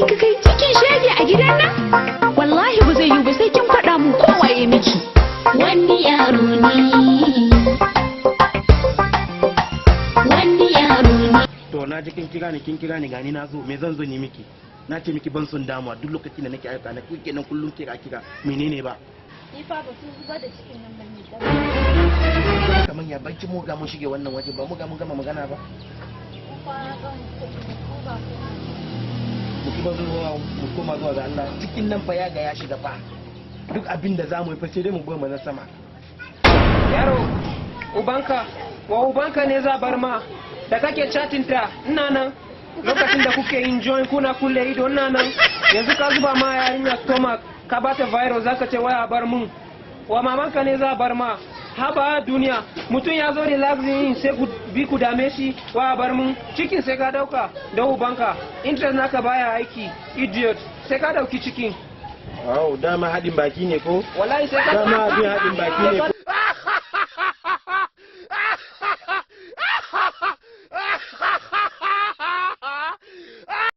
kai cikin shege a gidan nan wallahi ba zai yi ba sai kin faɗa mu kowaye miki wani yaro ne to na ji kin kira ni gani na zo me zan zo ni miki na ce miki ban son damuwa duk lokacin da nake aika na kike nan kullum kira menene ba ni fa ba su zuba da cikin nan bane kaman ya banci mu ga mun shige wannan waje ba mu ga mun gama magana ba mu koma zuwa ga Allah cikin nan fa ya ga ya shiga fa duk abin da zamu yi fa sai dai mu bar mana sama yaro ubanka ne za bar ma da kake chatting ta ina nan lokacin da kuke enjoy kuna kulle ido ina nan yanzu ka zuba ma yarinya stomach ka bata virus zaka ce waya bar mun wa mamanka ne za bar ma haba duniya mutum ya zo relaxing sai ku bi ku dame shi waya bar mun cikin sai ka dauka da ubanka interest naka baya aiki idiot sai ka dauki cikin dama haɗin baki ne ko wallahi sai ka dama haɗin baki ne ko